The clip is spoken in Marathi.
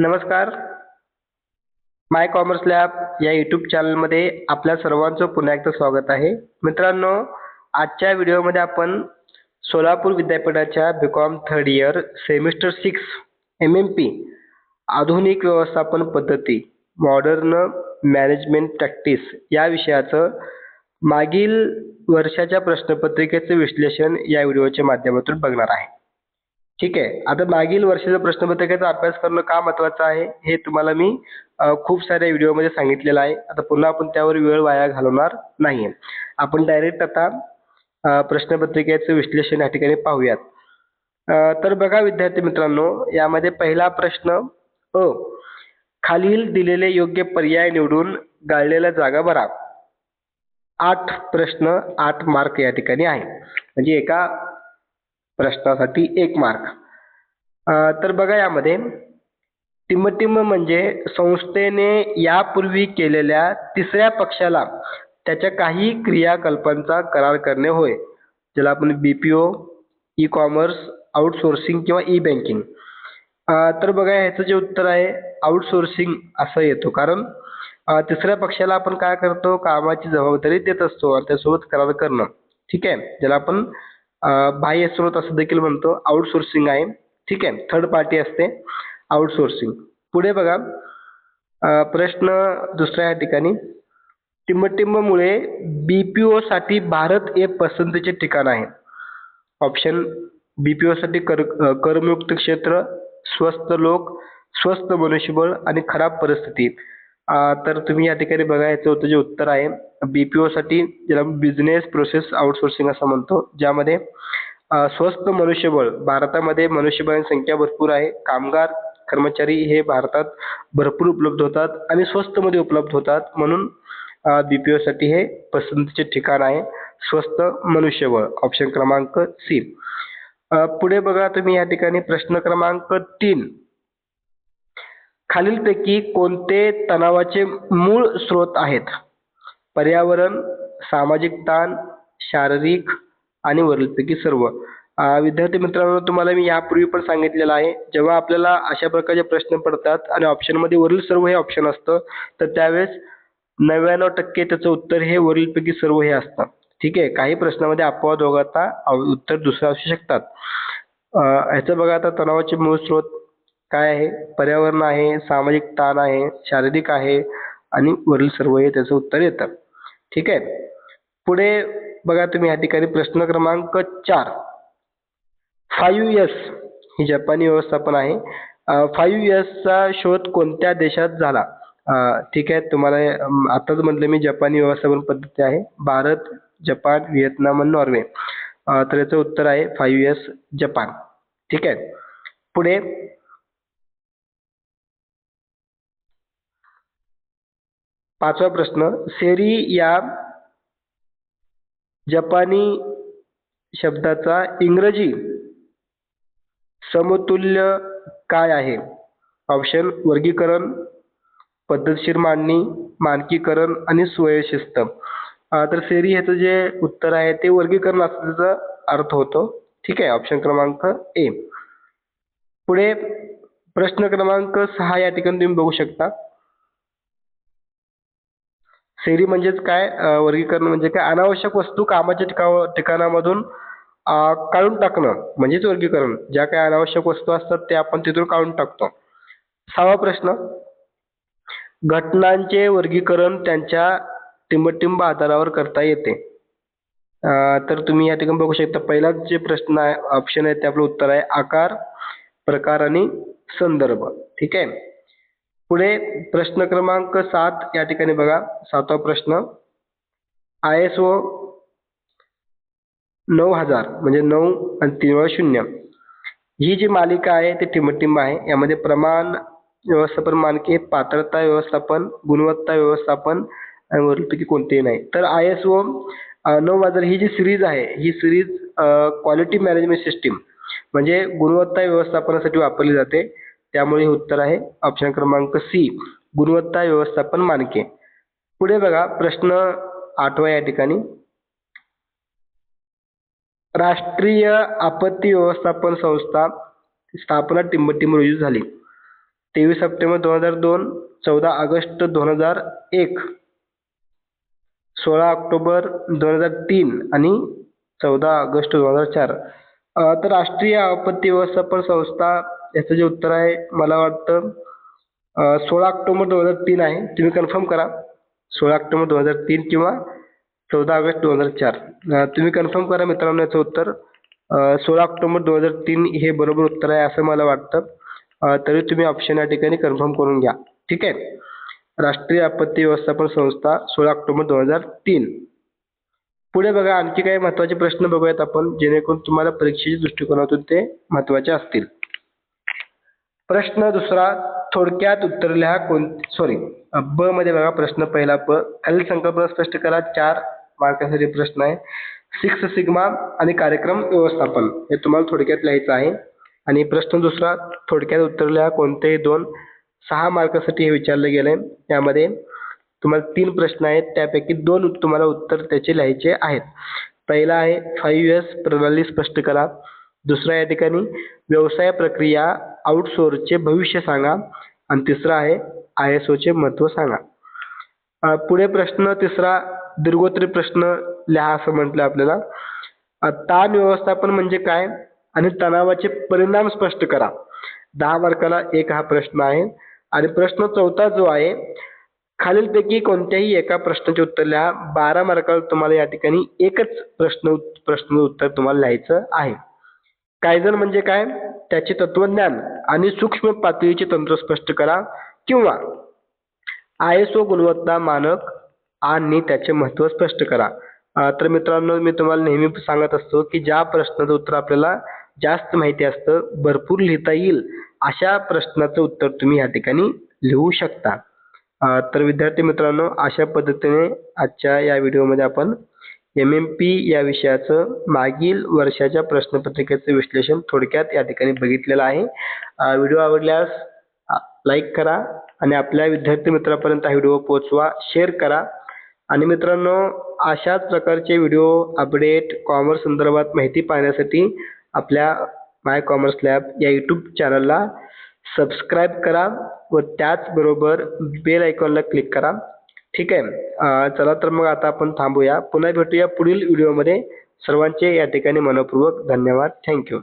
नमस्कार. माय कॉमर्स लॅब या यूट्यूब चॅनलमध्ये आपल्या सर्वांचं पुन्हा एकदा स्वागत आहे. मित्रांनो, आजच्या व्हिडिओमध्ये आपण सोलापूर विद्यापीठाच्या BCom third year semester 6 MMP आधुनिक व्यवस्थापन पद्धती मॉडर्न मॅनेजमेंट प्रॅक्टिस या विषयाचं मागील वर्षाच्या प्रश्नपत्रिकेचं विश्लेषण या व्हिडिओच्या माध्यमातून बघणार आहे. ठीक आहे. आता मागील वर्षाच्या प्रश्नपत्रिकेचा अभ्यास करणं का महत्त्वाचं आहे हे तुम्हाला मी खूप साऱ्या व्हिडिओमध्ये सांगितलेलं आहे. आता पुन्हा आपण त्यावर वेळ वाया घालवणार नाही. आपण डायरेक्ट आता प्रश्नपत्रिकेचं विश्लेषण या ठिकाणी पाहूयात. तर बघा विद्यार्थी मित्रांनो, यामध्ये पहिला प्रश्न अ, खालील दिलेले योग्य पर्याय निवडून गाळलेल्या जागा भरा. 8 प्रश्न 8 मार्क या ठिकाणी आहे. म्हणजे एका प्रश्नासाठी 1 मार्क. तर बघा यामध्ये टिंबटिंब म्हणजे संस्थेने यापूर्वी केलेल्या तिसऱ्या पक्षाला त्याच्या काही क्रियाकल्पांचा करार करणे होय, ज्याला आपण BPO, ई कॉमर्स, आउटसोर्सिंग किंवा ई बँकिंग. तर बघा ह्याचं जे उत्तर आहे आउटसोर्सिंग असं येतो. कारण तिसऱ्या पक्षाला आपण काय करतो, कामाची जबाबदारी देत असतो आणि त्यासोबत करार करणं. ठीक आहे, ज्याला आपण बाह्य स्रोत असं देखील म्हणतो. आउटसोर्सिंग आहे. ठीक आहे, थर्ड पार्टी असते आउटसोर्सिंग. पुढे बघा प्रश्न दुसऱ्या या ठिकाणी, टिंबटिंबमुळे BPO साठी भारत हे पसंतीचे ठिकाण आहे. ऑप्शन BPO साठी करमुक्त क्षेत्र, स्वस्त लोक, स्वस्त मनुष्यबळ आणि खराब परिस्थिती. तर तुम्ही या ठिकाणी बघा याचं होतं जे उत्तर आहे BPO साठी, ज्याला बिझनेस प्रोसेस आउटसोर्सिंग असं म्हणतो, ज्यामध्ये स्वस्त मनुष्यबळ, भारतामध्ये मनुष्यबळाची संख्या भरपूर आहे. कामगार कर्मचारी हे भारतात भरपूर उपलब्ध होतात आणि स्वस्तमध्ये उपलब्ध होतात, म्हणून BPO साठी हे पसंतीचे ठिकाण आहे. स्वस्त मनुष्यबळ, ऑप्शन क्रमांक सी. पुढे बघा तुम्ही या ठिकाणी प्रश्न क्रमांक 3, खालीलपैकी कोणते तणावाचे मूळ स्रोत आहेत? पर्यावरण, सामाजिक ताण, शारीरिक आणि वरीलपैकी सर्व. विद्यार्थी मित्रांनो, तुम्हाला मी यापूर्वी पण सांगितलेलं आहे, जेव्हा आपल्याला अशा प्रकारचे प्रश्न पडतात आणि ऑप्शनमध्ये वरील सर्व हे ऑप्शन असतं, तर त्यावेळेस 99% त्याचं उत्तर हे वरीलपैकी सर्व हे असतं. ठीक आहे, काही प्रश्नामध्ये अपवाद वगळता उत्तर दुसरं असू शकतात. ह्याचं बघा आता तणावाचे मूळ स्रोत काय आहे? पर्यावरण आहे, सामाजिक ताण आहे, शारीरिक आहे आणि वरील सर्व हे त्याचं उत्तर येतं. ठीक आहे. पुढे बघा तुम्ही या ठिकाणी प्रश्न क्रमांक 4, 5S ही जपानी व्यवस्थापन आहे. 5S चा शोध कोणत्या देशात झाला? ठीक आहे, तुम्हाला आताच म्हटलं मी जपानी व्यवस्थापन पद्धती आहे. भारत, जपान, व्हिएतनाम आणि नॉर्वे. तर याचं उत्तर आहे 5S जपान. ठीक आहे. पुढे 5वा प्रश्न, सेरी या जपानी शब्दाचा इंग्रजी समतुल्य काय आहे? ऑप्शन वर्गीकरण, पद्धतशीर मांडणी, मानकीकरण आणि स्वयंशिस्त. तर सेरी ह्याचं जे उत्तर आहे ते वर्गीकरण असं त्याचा अर्थ होतो. ठीक आहे, ऑप्शन क्रमांक ए. पुढे प्रश्न क्रमांक 6 या ठिकाणी तुम्ही बघू शकता. सेरी म्हणजेच काय, वर्गीकरण म्हणजे काय, अनावश्यक वस्तू कामाच्या ठिकाणामधून काढून टाकणं म्हणजेच वर्गीकरण. ज्या काही अनावश्यक वस्तू असतात ते आपण तिथून काढून टाकतो. 6वा प्रश्न, घटनांचे वर्गीकरण त्यांच्या टिंबटिंब आधारावर करता येते. तर तुम्ही या ठिकाणी बघू शकता, पहिला जे प्रश्न आहे ऑप्शन आहे ते आपलं उत्तर आहे आकार, प्रकार आणि संदर्भ. ठीक आहे. पुढे प्रश्न क्रमांक 7 या ठिकाणी बघा. 7वा प्रश्न, ISO 9000 म्हणजे 9 आणि 3 वेळा 0 ही जी मालिका आहे ते टिंबटिंब आहे. यामध्ये प्रमाण व्यवस्थापन मानके, पात्रता व्यवस्थापन, गुणवत्ता व्यवस्थापन आणि वरीलपैकी कोणतेही नाही. तर ISO 9000 ही जी सिरीज आहे ही सिरीज क्वालिटी मॅनेजमेंट सिस्टीम म्हणजे गुणवत्ता व्यवस्थापनासाठी वापरली जाते. त्यामुळे हे उत्तर आहे ऑप्शन क्रमांक सी, गुणवत्ता व्यवस्थापन मानके. पुढे बघा प्रश्न 8वा या ठिकाणी, राष्ट्रीय आपत्ती व्यवस्थापन संस्था स्थापना टिंबटिंब रोजी झाली. 23 सप्टेंबर 2002, 14 ऑगस्ट 2001, 16 ऑक्टोबर 2003 आणि 14 ऑगस्ट 2004. तर राष्ट्रीय आपत्ती व्यवस्थापन संस्था याचं जे उत्तर आहे मला वाटतं 16 ऑक्टोबर 2003 आहे. तुम्ही कन्फर्म करा. 16 ऑक्टोबर 2003 किंवा 14 ऑगस्ट 2004. तुम्ही कन्फर्म करा मित्रांनो याचं उत्तर. 16 ऑक्टोबर 2003 हे बरोबर उत्तर आहे असं मला वाटतं. तरी तुम्ही ऑप्शन या ठिकाणी कन्फर्म करून घ्या. ठीक आहे. राष्ट्रीय आपत्ती व्यवस्थापन संस्था 16 ऑक्टोबर 2003. पुढे बघा आणखी काही महत्त्वाचे प्रश्न बघूयात आपण जेणेकरून तुम्हाला परीक्षेच्या दृष्टिकोनातून ते महत्त्वाचे असतील. प्रश्न दुसरा, थोडक्यात उत्तर लिहा. ब मध्ये बघा प्रश्न पहिला ब. खालील संकल्पना स्पष्ट करा. 4 मार्कासाठी प्रश्न आहे. सिक्स सिग्मा आणि कार्यक्रम व्यवस्थापन हे तुम्हाला थोडक्यात लिहायचं आहे. आणि प्रश्न दुसरा, थोडक्यात उत्तर लिहा. कोणतेही 2 6 मार्कासाठी हे विचारले गेले. यामध्ये तुम्हाला 3 प्रश्न आहेत. त्यापैकी 2 तुम्हाला उत्तर त्याचे लिहायचे आहेत. पहिला आहे 5S प्रणाली स्पष्ट करा. दुसरा या ठिकाणी व्यवसाय प्रक्रिया आउटसोर्सचे भविष्य सांगा. आणि तिसरा आहे ISOचे महत्त्व सांगा. पुढे प्रश्न तिसरा, दीर्घोत्तरी प्रश्न लिहा असं म्हटलं आपल्याला. ताण व्यवस्थापन म्हणजे काय आणि तणावाचे परिणाम स्पष्ट करा. 10 मार्काला एक हा प्रश्न आहे. आणि प्रश्न चौथा जो आहे, खालीलपैकी कोणत्याही एका प्रश्नाचे उत्तर लिहा. 12 मार्काला तुम्हाला या ठिकाणी एकच प्रश्न उत्तर तुम्हाला लिहायचं आहे. कायझन म्हणजे काय, त्याचे तत्वज्ञान आणि सूक्ष्म पातळीचे तंत्र स्पष्ट करा. किंवा ISO गुणवत्ता मानक आणि त्याचे महत्त्व स्पष्ट करा. तर मित्रांनो मी तुम्हाला नेहमी सांगत असतो की ज्या प्रश्नाचं उत्तर आपल्याला जास्त माहिती असतं, भरपूर लिहिता येईल अशा प्रश्नाचं उत्तर तुम्ही या ठिकाणी लिहू शकता. तर विद्यार्थी मित्रांनो अशा पद्धतीने आजच्या या व्हिडिओमध्ये आपण MMP या विषयाचं मागील वर्षाच्या प्रश्नपत्रिकेचं विश्लेषण थोडक्यात या ठिकाणी बघितलेलं आहे. व्हिडिओ आवडल्यास लाईक करा आणि आपल्या विद्यार्थी मित्रांपर्यंत हा व्हिडिओ पोहोचवा, शेअर करा. आणि मित्रांनो अशाच प्रकारचे व्हिडिओ अपडेट कॉमर्स संदर्भात माहिती पाहण्यासाठी आपल्या माय कॉमर्स लॅब या यूट्यूब चॅनलला सबस्क्राईब करा व त्याचबरोबर बेल आयकॉनला क्लिक करा. ठीक आहे. चला तर मग आता आपण थांबूया. पुन्हा भेटूया पुढील व्हिडिओमध्ये. सर्वांचे या ठिकाणी मनःपूर्वक धन्यवाद. थँक्यू.